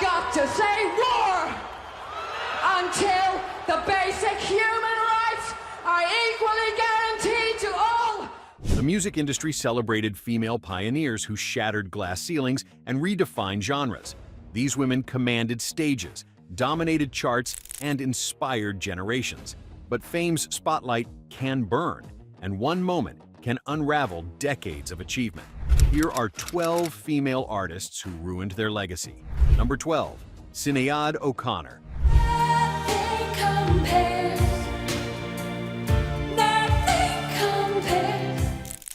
got to say war until the basic human rights are equally guaranteed to all. The music industry celebrated female pioneers who shattered glass ceilings and redefined genres. These women commanded stages, dominated charts, and inspired generations. But fame's spotlight can burn, and one moment can unravel decades of achievement. Here are 12 female artists who ruined their legacy. Number 12, Sinead O'Connor. Nothing compares. Nothing compares.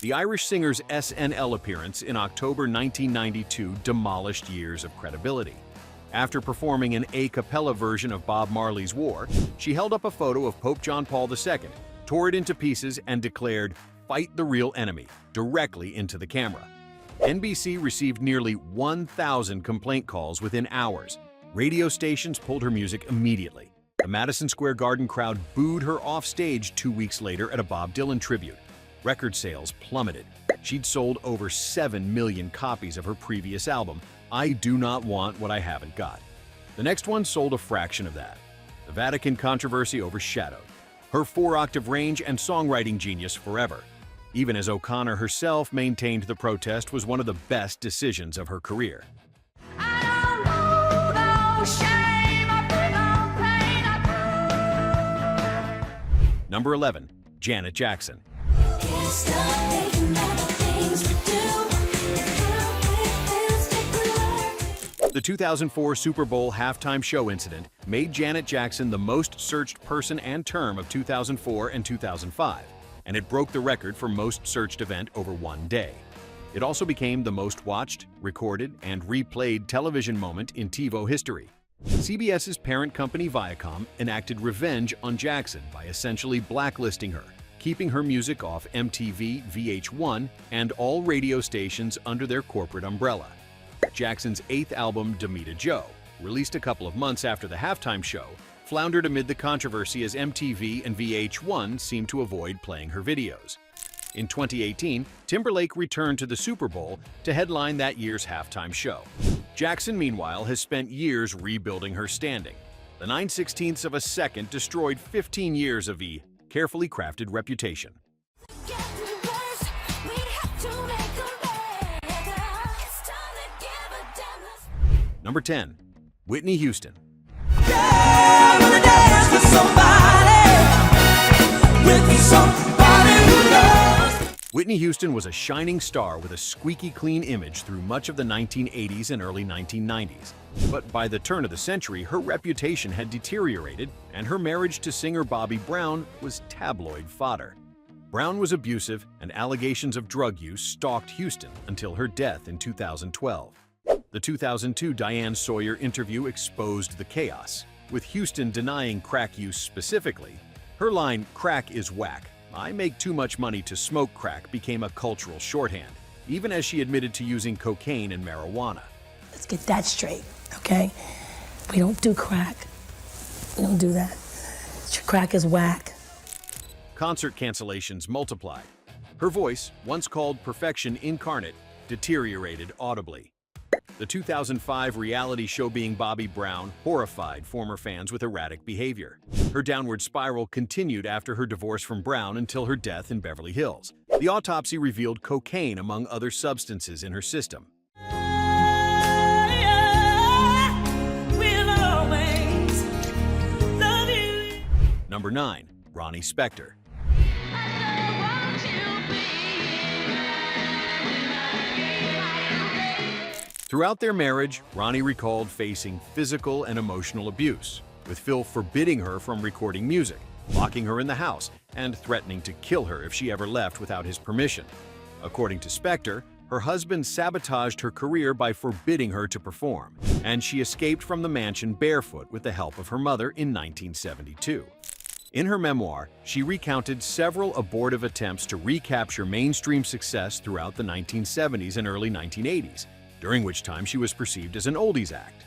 The Irish singer's SNL appearance in October 1992 demolished years of credibility. After performing an a cappella version of Bob Marley's War, she held up a photo of Pope John Paul II, tore it into pieces, and declared, "Fight the real enemy," directly into the camera. NBC received nearly 1,000 complaint calls within hours. Radio stations pulled her music immediately. The Madison Square Garden crowd booed her off stage 2 weeks later at a Bob Dylan tribute. Record sales plummeted. She'd sold over 7 million copies of her previous album, I Do Not Want What I Haven't Got. The next one sold a fraction of that. The Vatican controversy overshadowed her 4-octave range and songwriting genius forever, even as O'Connor herself maintained the protest was one of the best decisions of her career. I don't know no shame, I feel no pain, Number 11, Janet Jackson. Can't stop thinking about the things we do. The 2004 Super Bowl halftime show incident made Janet Jackson the most searched person and term of 2004 and 2005, and it broke the record for most searched event over one day. It also became the most watched, recorded, and replayed television moment in TiVo history. CBS's parent company Viacom enacted revenge on Jackson by essentially blacklisting her, keeping her music off MTV, VH1, and all radio stations under their corporate umbrella. Jackson's 8th album, Damita Jo, released a couple of months after the halftime show, floundered amid the controversy as MTV and VH1 seemed to avoid playing her videos. In 2018, Timberlake returned to the Super Bowl to headline that year's halftime show. Jackson, meanwhile, has spent years rebuilding her standing. The 9/16 of a second destroyed 15 years of a carefully crafted reputation. Number 10, Whitney Houston. Whitney Houston was a shining star with a squeaky clean image through much of the 1980s and early 1990s. But by the turn of the century, her reputation had deteriorated, and her marriage to singer Bobby Brown was tabloid fodder. Brown was abusive, and allegations of drug use stalked Houston until her death in 2012. The 2002 Diane Sawyer interview exposed the chaos, with Houston denying crack use specifically. Her line, "Crack is whack. I make too much money to smoke crack," became a cultural shorthand, even as she admitted to using cocaine and marijuana. Let's get that straight, okay? We don't do crack. We don't do that. Crack is whack. Concert cancellations multiplied. Her voice, once called perfection incarnate, deteriorated audibly. The 2005 reality show Being Bobby Brown horrified former fans with erratic behavior. Her downward spiral continued after her divorce from Brown until her death in Beverly Hills. The autopsy revealed cocaine among other substances in her system. Number 9, Ronnie Spector. Throughout their marriage, Ronnie recalled facing physical and emotional abuse, with Phil forbidding her from recording music, locking her in the house, and threatening to kill her if she ever left without his permission. According to Spector, her husband sabotaged her career by forbidding her to perform, and she escaped from the mansion barefoot with the help of her mother in 1972. In her memoir, she recounted several abortive attempts to recapture mainstream success throughout the 1970s and early 1980s, during which time she was perceived as an oldies act.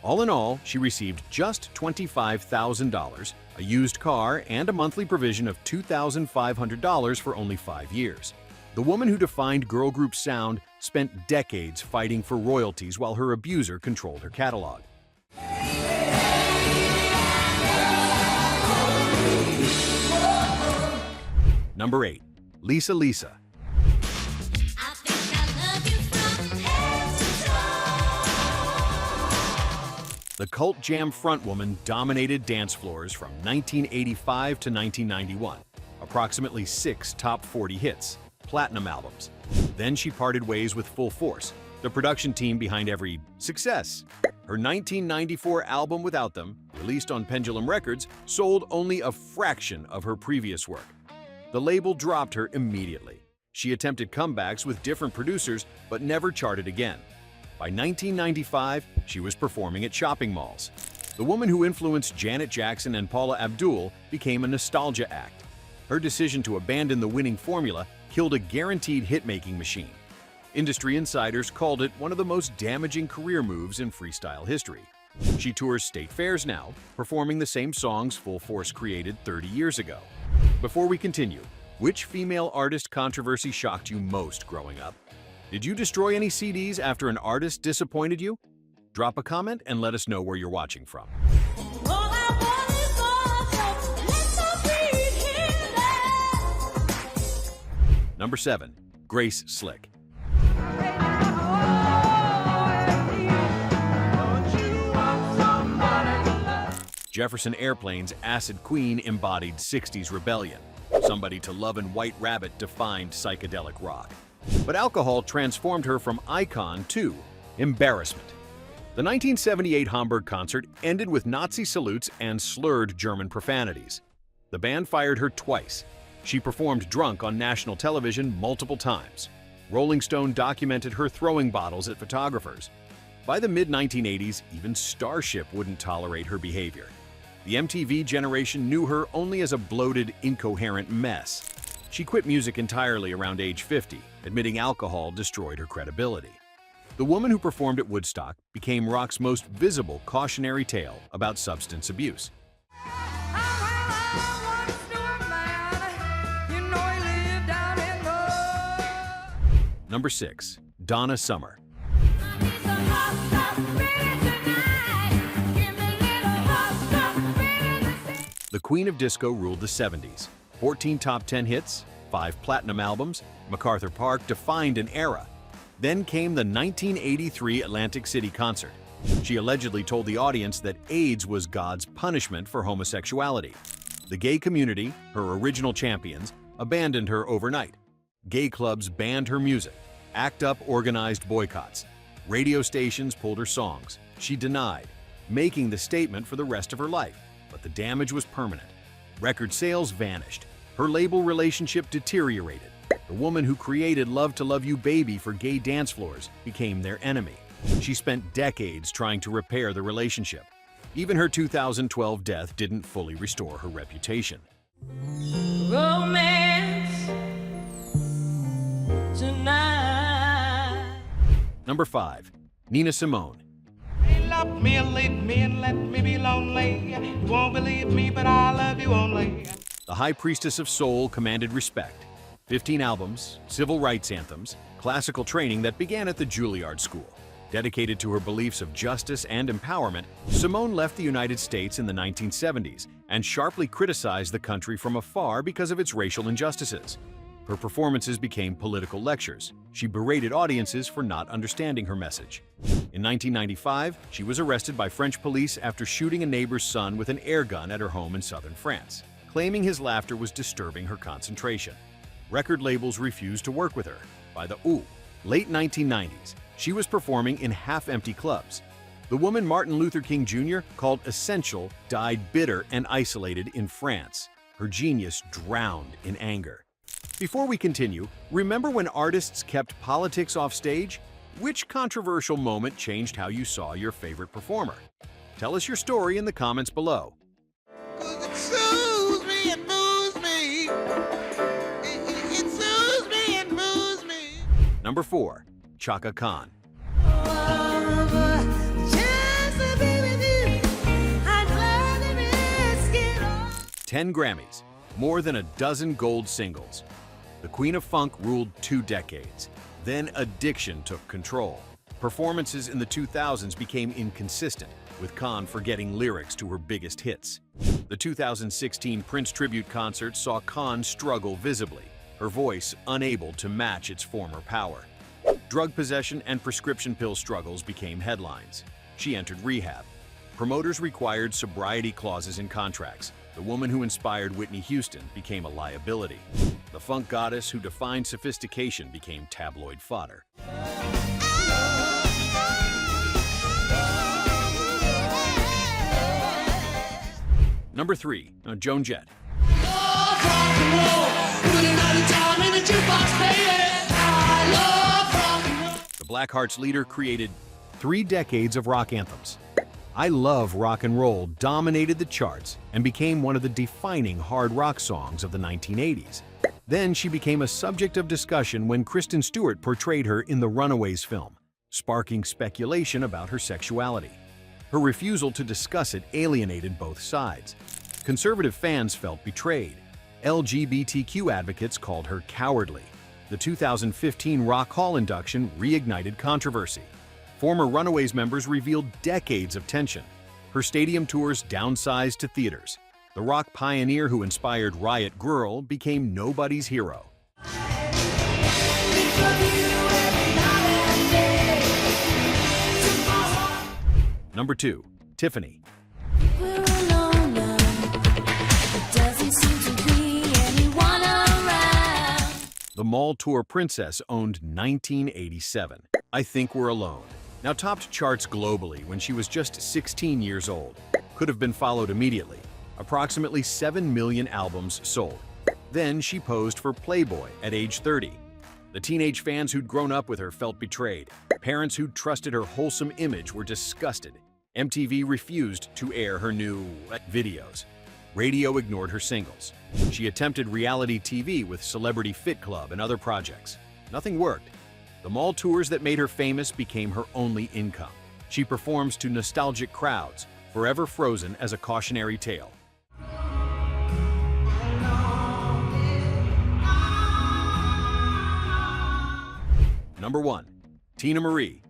All in all, she received just $25,000, a used car, and a monthly provision of $2,500 for only 5 years. The woman who defined girl group sound spent decades fighting for royalties while her abuser controlled her catalog. Number 8. Lisa Lisa. I think I love you from head to toe. The Cult Jam frontwoman dominated dance floors from 1985 to 1991. Approximately 6 top 40 hits, platinum albums. Then she parted ways with Full Force, the production team behind every success. Her 1994 album Without Them, released on Pendulum Records, sold only a fraction of her previous work. The label dropped her immediately. She attempted comebacks with different producers, but never charted again. By 1995, she was performing at shopping malls. The woman who influenced Janet Jackson and Paula Abdul became a nostalgia act. Her decision to abandon the winning formula killed a guaranteed hit-making machine. Industry insiders called it one of the most damaging career moves in freestyle history. She tours state fairs now, performing the same songs Full Force created 30 years ago. Before we continue, which female artist controversy shocked you most growing up? Did you destroy any CDs after an artist disappointed you? Drop a comment and let us know where you're watching from. All I want is love, let the beat hear that. Number 7. Grace Slick. Jefferson Airplane's Acid Queen embodied 60s rebellion. Somebody to Love and White Rabbit defined psychedelic rock. But alcohol transformed her from icon to embarrassment. The 1978 Hamburg concert ended with Nazi salutes and slurred German profanities. The band fired her twice. She performed drunk on national television multiple times. Rolling Stone documented her throwing bottles at photographers. By the mid-1980s, even Starship wouldn't tolerate her behavior. The MTV generation knew her only as a bloated, incoherent mess. She quit music entirely around age 50, admitting alcohol destroyed her credibility. The woman who performed at Woodstock became rock's most visible cautionary tale about substance abuse. Number 6. Donna Summer. The Queen of Disco ruled the 70s. 14 top 10 hits, 5 platinum albums, MacArthur Park defined an era. Then came the 1983 Atlantic City concert. She allegedly told the audience that AIDS was God's punishment for homosexuality. The gay community, her original champions, abandoned her overnight. Gay clubs banned her music. ACT UP organized boycotts. Radio stations pulled her songs. She denied, making the statement for the rest of her life. But the damage was permanent. Record sales vanished. Her label relationship deteriorated. The woman who created Love to Love You Baby for gay dance floors became their enemy. She spent decades trying to repair the relationship. Even her 2012 death didn't fully restore her reputation. Romance tonight. Number 5. Nina Simone. Love me and leave me and let me be lonely. You won't believe me, but I love you only. The High Priestess of Soul commanded respect. 15 albums, civil rights anthems, classical training that began at the Juilliard School. Dedicated to her beliefs of justice and empowerment, Simone left the United States in the 1970s and sharply criticized the country from afar because of its racial injustices. Her performances became political lectures. She berated audiences for not understanding her message. In 1995, she was arrested by French police after shooting a neighbor's son with an air gun at her home in southern France, claiming his laughter was disturbing her concentration. Record labels refused to work with her. By the late 1990s, she was performing in half-empty clubs. The woman Martin Luther King Jr. called essential died bitter and isolated in France. Her genius drowned in anger. Before we continue, remember when artists kept politics off stage? Which controversial moment changed how you saw your favorite performer? Tell us your story in the comments below. 'Cause it soothes me, it moves me. It soothes me, it moves me. Number 4. Chaka Khan. 10 Grammys, more than a dozen gold singles. The Queen of Funk ruled 2 decades. Then addiction took control. Performances in the 2000s became inconsistent, with Khan forgetting lyrics to her biggest hits. The 2016 Prince tribute concert saw Khan struggle visibly, her voice unable to match its former power. Drug possession and prescription pill struggles became headlines. She entered rehab. Promoters required sobriety clauses in contracts. The woman who inspired Whitney Houston became a liability. The funk goddess who defined sophistication became tabloid fodder. Number 3, Joan Jett. The Blackhearts leader created 3 decades of rock anthems. I Love Rock and Roll dominated the charts and became one of the defining hard rock songs of the 1980s. Then she became a subject of discussion when Kristen Stewart portrayed her in the Runaways film, sparking speculation about her sexuality. Her refusal to discuss it alienated both sides. Conservative fans felt betrayed. LGBTQ advocates called her cowardly. The 2015 Rock Hall induction reignited controversy. Former Runaways members revealed decades of tension. Her stadium tours downsized to theaters. The rock pioneer who inspired Riot Grrrl became nobody's hero. Number 2, Tiffany. We're alone now. There doesn't seem to be anyone around. The Mall Tour Princess owned 1987. I Think We're Alone. Now topped charts globally when she was just 16 years old. Could have been followed immediately. Approximately 7 million albums sold. Then she posed for Playboy at age 30. The teenage fans who'd grown up with her felt betrayed. Parents who'd trusted her wholesome image were disgusted. MTV refused to air her new videos. Radio ignored her singles. She attempted reality TV with Celebrity Fit Club and other projects. Nothing worked. The mall tours that made her famous became her only income. She performs to nostalgic crowds, forever frozen as a cautionary tale. Number 1, Tina Marie.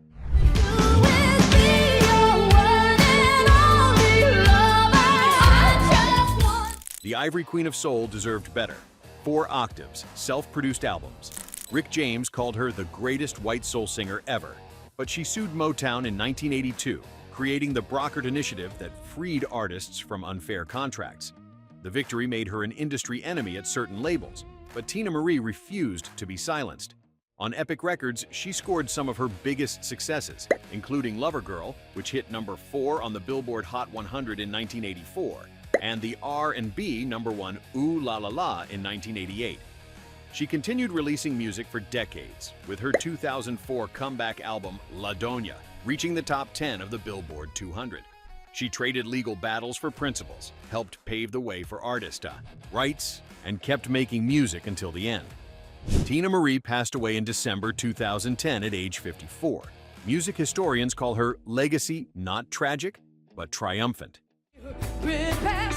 The Ivory Queen of Soul deserved better. 4 octaves, self-produced albums. Rick James called her the greatest white soul singer ever, but she sued Motown in 1982, creating the Brockert Initiative that freed artists from unfair contracts. The victory made her an industry enemy at certain labels, but Tina Marie refused to be silenced. On Epic Records, she scored some of her biggest successes, including Lover Girl, which hit number 4 on the Billboard Hot 100 in 1984, and the R&B number 1 Ooh La La La in 1988. She continued releasing music for decades, with her 2004 comeback album La Doña reaching the top 10 of the Billboard 200. She traded legal battles for principles, helped pave the way for artist rights, and kept making music until the end. Tina Marie passed away in December 2010 at age 54. Music historians call her legacy not tragic, but triumphant. Prepare